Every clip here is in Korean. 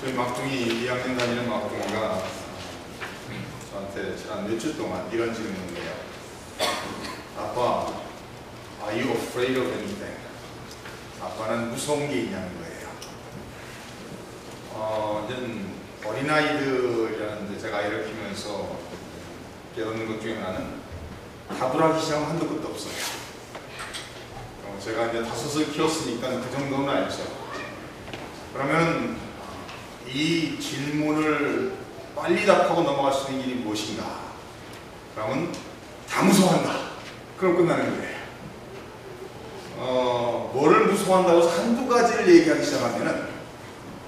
저희 막둥이 2학년 다니는 막둥이가 저한테 지난 몇 주 동안 이런 질문을 해요. 아빠, are you afraid of anything? 아빠는 무서운 게 있냐는 거예요. 이제 어린아이들이라는데 제가 아이를 키우면서 깨닫는 것 중에 하나는 답을 하기 시작하면 한도 끝도 없어요. 제가 이제 5을 키웠으니까 그 정도는 알죠. 그러면 이 질문을 빨리 답하고 넘어갈 수 있는 일이 무엇인가? 그러면 다 무서워한다. 그럼 끝나는 거예요. 뭐를 무서워한다고 해서 한두 가지를 얘기하기 시작하면은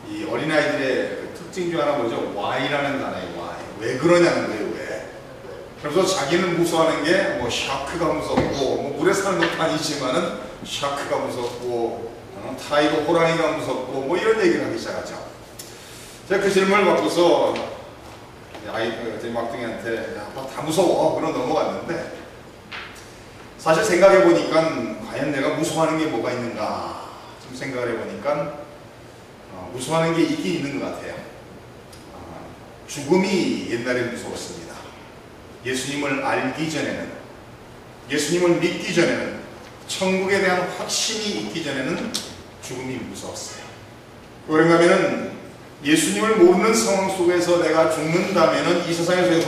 이 어린아이들의 그 특징 중 하나 뭐죠? Why라는 단어예요. Why. 왜 그러냐는 거예요. 왜. 그래서 자기는 무서워하는 게 뭐 샤크가 무섭고 뭐 물에 사는 것도 아니지만은 샤크가 무섭고 타이거 호랑이가 무섭고 뭐 이런 얘기를 하기 시작하죠. 제가 그 질문을 받고서 제 막둥이한테 아빠 다 무서워 그럼 넘어갔는데, 사실 생각해 보니까 과연 내가 무서워하는 게 뭐가 있는가 좀 생각을 해보니까 무서워하는 게 있긴 있는 것 같아요. 죽음이 옛날에 무서웠습니다. 예수님을 알기 전에는, 예수님을 믿기 전에는, 천국에 대한 확신이 있기 전에는 죽음이 무서웠어요. 그런가 하면은 예수님을 모르는 상황 속에서 내가 죽는다면은 이 세상에서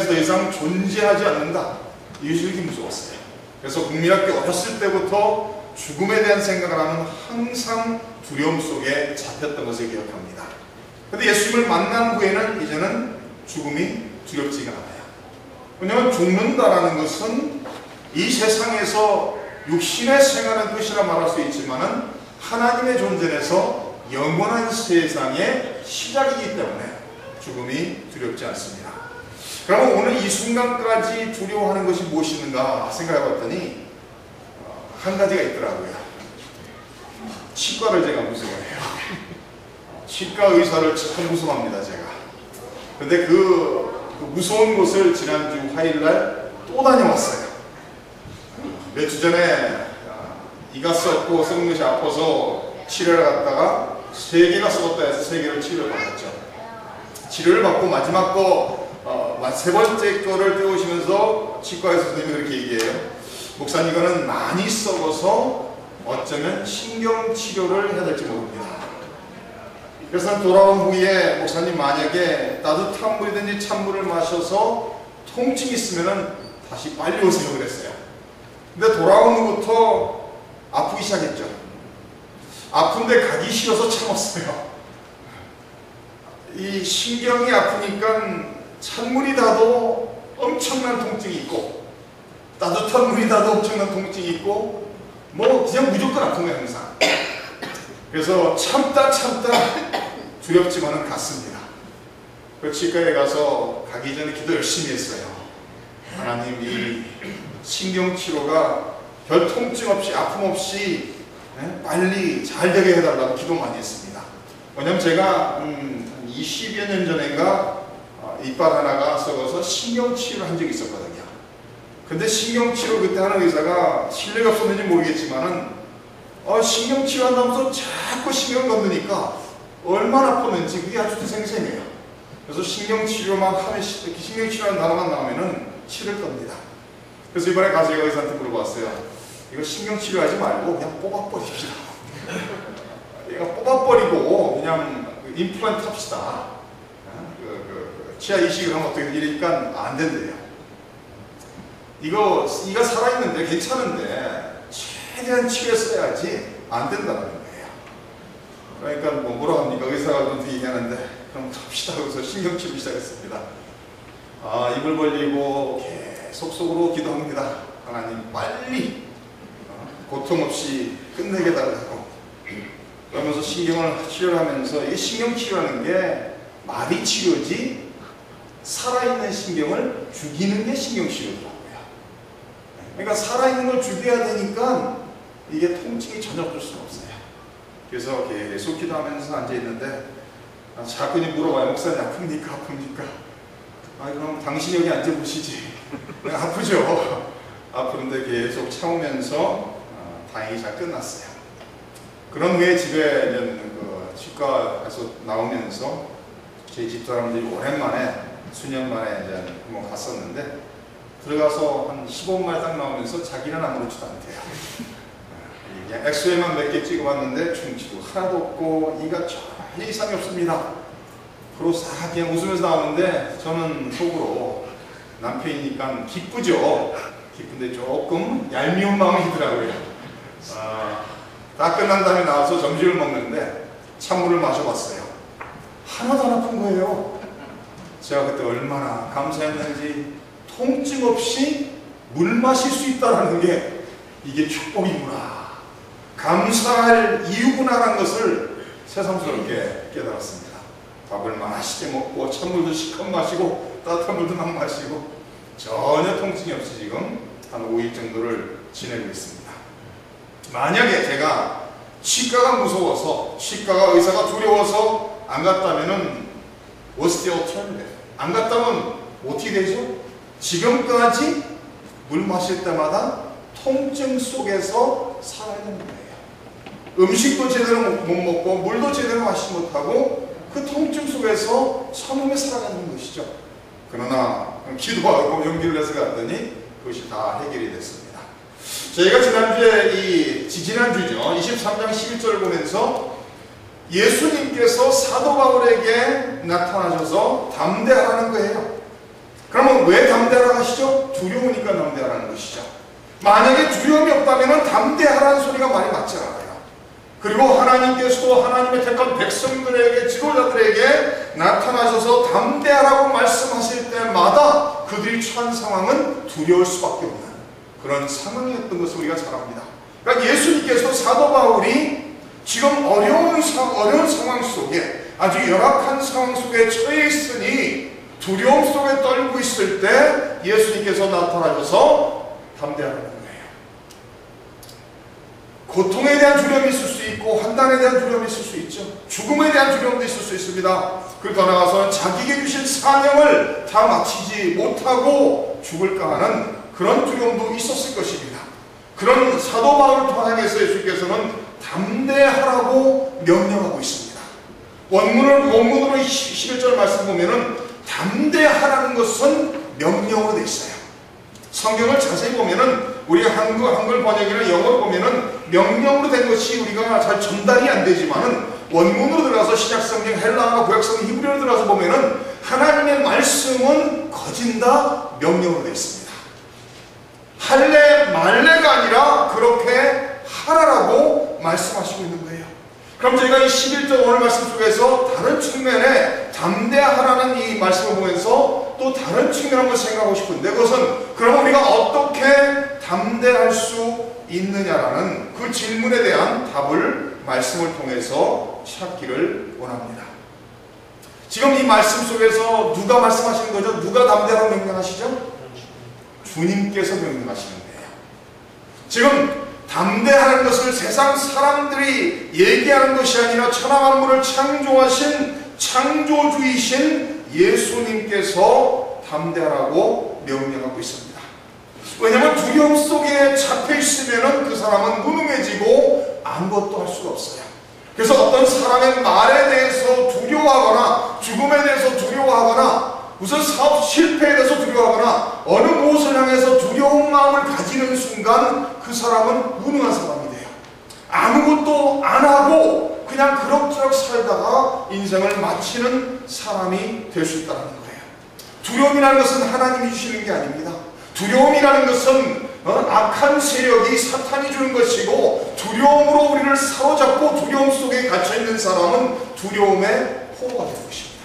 더 이상 존재하지 않는다. 이것이 무서웠어요. 그래서 국민학교 어렸을 때부터 죽음에 대한 생각을 하면 항상 두려움 속에 잡혔던 것을 기억합니다. 그런데 예수님을 만난 후에는 이제는 죽음이 두렵지가 않아요. 왜냐하면 죽는다라는 것은 이 세상에서 육신의 생활은 끝이라 말할 수 있지만은 하나님의 존재에서 영원한 세상의 시작이기 때문에 죽음이 두렵지 않습니다. 그러면 오늘 이 순간까지 두려워하는 것이 무엇인가 생각해 봤더니 한 가지가 있더라고요. 치과를 제가 무서워해요. 치과 의사를 참 무서워합니다, 제가. 근데 그 무서운 곳을 지난주 화요일날 또 다녀왔어요. 몇 주 전에 이가 썩고 썩는 것이 아파서 치료를 갔다가 3개가 썩었다 해서 3개를 치료를 받았죠. 치료를 받고 마지막 거 3번째 거를 떼우시면서 치과의 선생님이 그렇게 얘기해요. 목사님, 이거는 많이 썩어서 어쩌면 신경치료를 해야 될지 모릅니다. 그래서 돌아온 후에 목사님, 만약에 따뜻한 물이든지 찬물을 마셔서 통증이 있으면 다시 빨리 오세요 그랬어요. 근데 돌아온 후부터 아프기 시작했죠. 아픈데 가기 싫어서 참았어요. 이 신경이 아프니까 찬물이 닿아도 엄청난 통증이 있고 따뜻한 물이 닿아도 엄청난 통증이 있고 뭐 그냥 무조건 아픈 거예요 항상. 그래서 참다 두렵지만은 갔습니다. 그 치과에 가서 가기 전에 기도 열심히 했어요. 하나님, 이 신경치료가 별 통증 없이 아픔 없이 빨리 잘 되게 해달라고 기도 많이 했습니다. 왜냐면 제가 한 20여 년 전인가 이빨 하나가 썩어서 신경치료를 한 적이 있었거든요. 근데 신경치료 그때 하는 의사가 실력이 없었는지 모르겠지만은 신경치료 한다면서 자꾸 신경을 건드니까 얼마나 아팠는지 그게 아주 생생해요. 그래서 신경치료만 하면, 신경치료라는 단어만 나오면은 치를 겁니다. 그래서 이번에 가서 제가 의사한테 물어봤어요. 이거 신경치료 하지 말고 그냥 뽑아버립시다. 얘가 뽑아버리고 그냥 임플란트 합시다. 치아 이식을 하면 어떻게 이러니까 안 된대요. 이가 살아있는데 괜찮은데 최대한 치료했어야지 안 된다는 거예요. 그러니까 뭐라 합니까? 의사가 그런데 얘기하는데 그럼 합시다. 그래서 신경치료 시작했습니다. 입을 벌리고 계속 속으로 기도합니다. 하나님, 빨리 고통 없이 끝내게 달라고. 그러면서 신경을 치료를 하면서, 이 신경치료라는 게 마비 치료지 살아있는 신경을 죽이는 게 신경치료더라고요. 그러니까 살아있는 걸 죽여야 되니까 이게 통증이 전혀 없을 수가 없어요. 그래서 계속 기도하면서 앉아있는데 자꾸 물어봐요. 목사님, 아픕니까? 그럼 당신이 여기 앉아보시지. 아프죠? 아픈데 계속 참으면서 다행히 잘 끝났어요. 그런 후에 집에 있는 치과에서 나오면서 저희 집사람들이 오랜만에 수년 만에 이제 한번 갔었는데 들어가서 한 15분만에 딱 나오면서 자기는 아무렇지도 않대요. 그냥 엑스레이만 몇 개 찍어봤는데 충치도 하나도 없고 이가 전혀 이상이 없습니다. 그러고 싹 그냥 웃으면서 나오는데 저는 속으로 남편이니까 기쁘죠. 기쁜데 조금 얄미운 마음이 들더라고요. 다 끝난 다음에 나와서 점심을 먹는데 찬물을 마셔봤어요. 하나도 안 아픈 거예요. 제가 그때 얼마나 감사했는지 통증 없이 물 마실 수 있다는 게 이게 축복이구나, 감사할 이유구나라는 것을 새삼스럽게 깨달았습니다. 밥을 맛있게 먹고 찬물도 실컷 마시고 따뜻한 물도 막 마시고 전혀 통증이 없이 지금 한 5일 정도를 지내고 있습니다. 만약에 제가 치과가 무서워서, 치과가 의사가 두려워서 안 갔다면은 what's the alternative? 안 갔다면 어떻게 되죠? 지금까지 물 마실 때마다 통증 속에서 살아야 되는 거예요. 음식도 제대로 못 먹고 물도 제대로 마시지 못하고 그 통증 속에서 참으며 살아가는 것이죠. 그러나 기도하고 용기를 내서 갔더니 그것이 다 해결이 됐습니다. 저희가 지난주에 지난주죠. 23장 11절을 보면서 예수님께서 사도 바울에게 나타나셔서 담대하라는 거예요. 그러면 왜 담대하라고 하시죠? 두려우니까 담대하라는 것이죠. 만약에 두려움이 없다면 담대하라는 소리가 말이 맞지 않아요. 그리고 하나님께서도 하나님의 택한 백성들에게, 지도자들에게 나타나셔서 담대하라고 말씀하실 때마다 그들이 처한 상황은 두려울 수밖에 없는 그런 상황이었던 것을 우리가 잘 압니다. 그러니까 예수님께서 사도 바울이 지금 어려운 상황 속에, 아주 열악한 상황 속에 처해 있으니 두려움 속에 떨고 있을 때 예수님께서 나타나셔서 담대하라는 거예요. 고통에 대한 두려움이 있을 수 있고 환난에 대한 두려움이 있을 수 있죠. 죽음에 대한 두려움도 있을 수 있습니다. 그러고 나가서는 자기에게 주신 사명을 다 마치지 못하고 죽을까 하는 그런 두려움도 있었을 것입니다. 그런 사도 바울을 통해서 예수께서는 담대하라고 명령하고 있습니다. 원문으로 11절 말씀 보면은 담대하라는 것은 명령으로 되어 있어요. 성경을 자세히 보면은 우리가 한글 번역이나 영어로 보면은 명령으로 된 것이 우리가 잘 전달이 안 되지만은 원문으로 들어가서 신약성경, 헬라어나 구약성경, 히브리어로 들어가서 보면은 하나님의 말씀은 거진다 명령으로 되어 있습니다. 할래 말래가 아니라 그렇게 하라라고 말씀하시고 있는 거예요. 그럼 저희가 이 11절 오늘 말씀 속에서 다른 측면에 담대하라는 이 말씀을 보면서 또 다른 측면 한번 생각하고 싶은데, 그것은 그럼 우리가 어떻게 담대할 수 있느냐라는 그 질문에 대한 답을 말씀을 통해서 찾기를 원합니다. 지금 이 말씀 속에서 누가 말씀하시는 거죠? 누가 담대하라고 명령하시죠? 주님께서 명령하시는 거예요. 지금 담대하는 것을 세상 사람들이 얘기하는 것이 아니라 천하만물을 창조하신 창조주이신 예수님께서 담대하라고 명령하고 있습니다. 왜냐하면 두려움 속에 잡혀 있으면 그 사람은 무능해지고 아무것도 할 수가 없어요. 그래서 어떤 사람의 말에 대해서 두려워하거나 죽음에 대해서 두려워하거나 무슨 사업 실패에 대해서 두려워하거나 어느 무엇을 향해서 두려운 마음을 가지는 순간 그 사람은 무능한 사람이 돼요. 아무것도 안 하고 그냥 그럭저럭 살다가 인생을 마치는 사람이 될 수 있다는 거예요. 두려움이라는 것은 하나님이 주시는 게 아닙니다. 두려움이라는 것은 악한 세력이 사탄이 주는 것이고, 두려움으로 우리를 사로잡고 두려움 속에 갇혀있는 사람은 두려움의 포로가 되는 것입니다.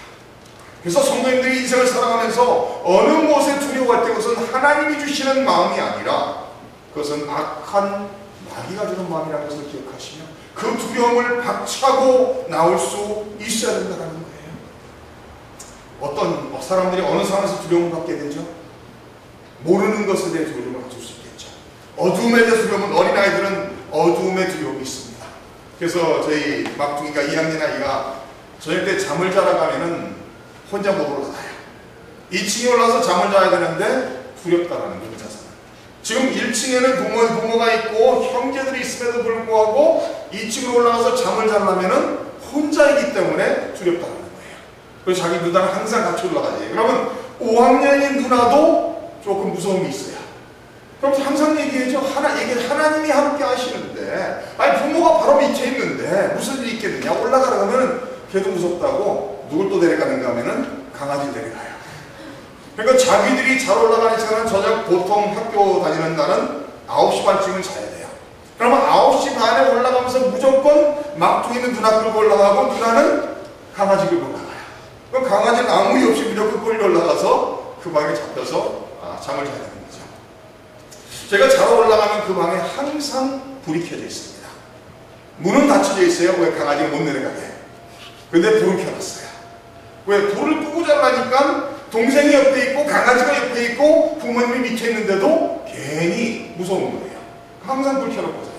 그래서 성도님들이 인생을 살아가면서 어느 무엇에 두려워할 때 그것은 하나님이 주시는 마음이 아니라 그것은 악한 마귀가 주는 마음이라는 것을 기억하시며 그 두려움을 박차고 나올 수 있어야 된다는 거예요. 어떤 사람들이 어느 상황에서 두려움을 받게 되죠? 모르는 것에 대해 두려움을 가질 수 있겠죠. 어두움에 대해 두려움은, 어린아이들은 어두움에 두려움이 있습니다. 그래서 저희 막둥이가 2학년 아이가 저녁 때 잠을 자러 가면은 혼자 못 올라가요. 2층에 올라서 잠을 자야 되는데 두렵다라는 거예요. 지금 1층에는 부모가 있고 형제들이 있음에도 불구하고 2층으로 올라가서 잠을 자려면 혼자이기 때문에 두렵다는 거예요. 그래서 자기 누나랑 항상 같이 올라가지. 그러면 5학년인 누나도 조금 무서움이 있어요. 그럼 항상 얘기하죠. 하나님이 함께 하시는데, 아니 부모가 바로 밑에 있는데 무슨 일이 있겠느냐. 올라가라 하면 걔도 무섭다고 누굴 또 데려가는가 하면은 강아지를 데려가요. 그러니까 자기들이 잘 올라가는 시간은 저녁 보통 학교 다니는 날은 9시 반쯤은 자야 돼요. 그러면 9시 반에 올라가면서 무조건 막둥이 있는 누나 끌고 올라가고 누나는 강아지 끌고 올라가요. 그럼 강아지는 아무 이유 없이 무조건 끌고 올라가서 그 방에 잡혀서 잠을 자야 되는 거죠. 제가 자러 올라가면 그 방에 항상 불이 켜져 있습니다. 문은 닫혀져 있어요. 왜? 강아지가 못 내려가게. 근데 불은 켜놨어요. 왜? 불을 끄고 자라니까 동생이 옆에 있고 강아지가 옆에 있고 부모님이 밑에 있는데도 괜히 무서운 거예요. 항상 불 켜놓고 자요.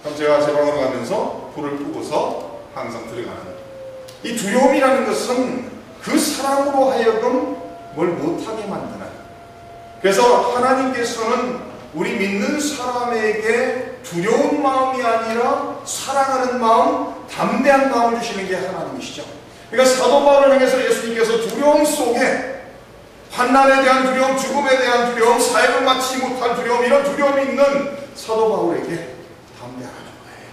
그럼 제가 제 방으로 가면서 불을 끄고서 항상 들어가는. 이 두려움이라는 것은 그 사람으로 하여금 뭘 못하게 만드는. 그래서 하나님께서는 우리 믿는 사람에게 두려운 마음이 아니라 사랑하는 마음, 담대한 마음을 주시는 게 하나님이시죠. 그러니까 사도 바울을 향해서 예수님께서 두려움 속에 환난에 대한 두려움, 죽음에 대한 두려움, 사역을 마치지 못할 두려움, 이런 두려움이 있는 사도 바울에게 담대하라는 거예요.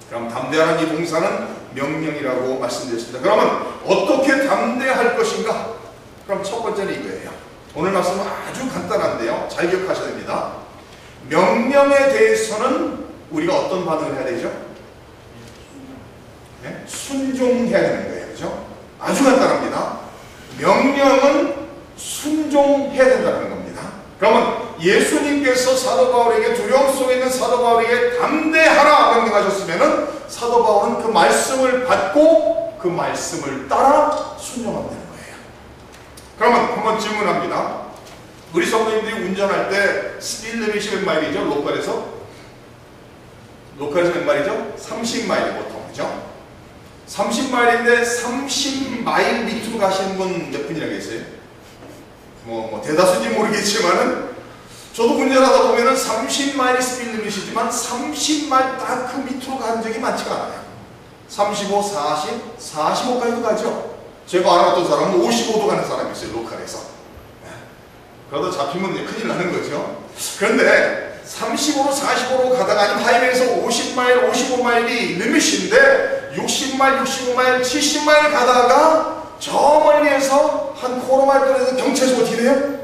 그럼 담대하는 이 동사는 명령이라고 말씀드렸습니다. 그러면 어떻게 담대할 것인가? 그럼 첫 번째는 이거예요. 오늘 말씀은 아주 간단한데요. 잘 기억하셔야 됩니다. 명령에 대해서는 우리가 어떤 반응을 해야 되죠? 네? 순종해야 되는 거예요. 그죠? 아주 간단합니다. 명령은 순종해야 된다는 겁니다. 그러면 예수님께서 사도 바울에게 두려움 속에 있는 사도 바울에게 담대하라 명령하셨으면은 사도 바울은 그 말씀을 받고 그 말씀을 따라 순종하면 되는 거예요. 그러면 한번 질문합니다. 우리 성도님들이 운전할 때 스피드 리밋이 몇 마일이죠? 로컬에서 몇 마일이죠? 30마일 보통, 그죠? 30마일인데 30마일 밑으로 가시는 분 몇 분이나 계세요? 대다수인지 모르겠지만은 저도 운전하다 보면은 30마일이 스피드 리밋이지만 30마일 딱 그 밑으로 간 적이 많지가 않아요. 35, 40, 45까지도 가죠. 제가 알아봤던 사람은 55도 가는 사람이 있어요. 로컬에서. 그러다 잡히면 큰일 나는 거죠. 그런데 35로 45로 가다가 아니면 하이웨이에서 50마일, 55마일이 리밋인데 60마일, 65마일, 70마일 가다가 저 멀리에서 한 코로마일권에서 경찰서 어떻게 돼요?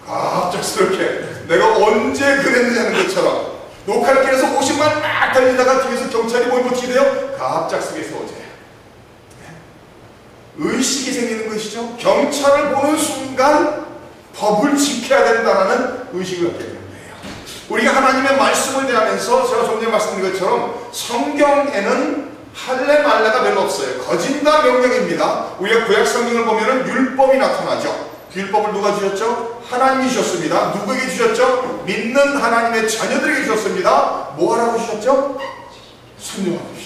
갑작스럽게 내가 언제 그랬느냐 하는 것처럼 로컬길에서 50마일 막 달리다가 뒤에서 경찰이 보이면 어떻게 돼요? 갑작스럽게 세워져요. 의식이 생기는 것이죠. 경찰을 보는 순간 법을 지켜야 된다는 의식을 갖게 되는 거예요. 우리가 하나님의 말씀을 대하면서 제가 좀 전에 말씀드린 것처럼 성경에는 할래 말래가 별로 없어요. 거진다 명령입니다. 우리가 구약 성경을 보면은 율법이 나타나죠. 그 율법을 누가 주셨죠? 하나님이 주셨습니다. 누구에게 주셨죠? 믿는 하나님의 자녀들에게 주셨습니다. 뭐 하라고 주셨죠? 순종하라.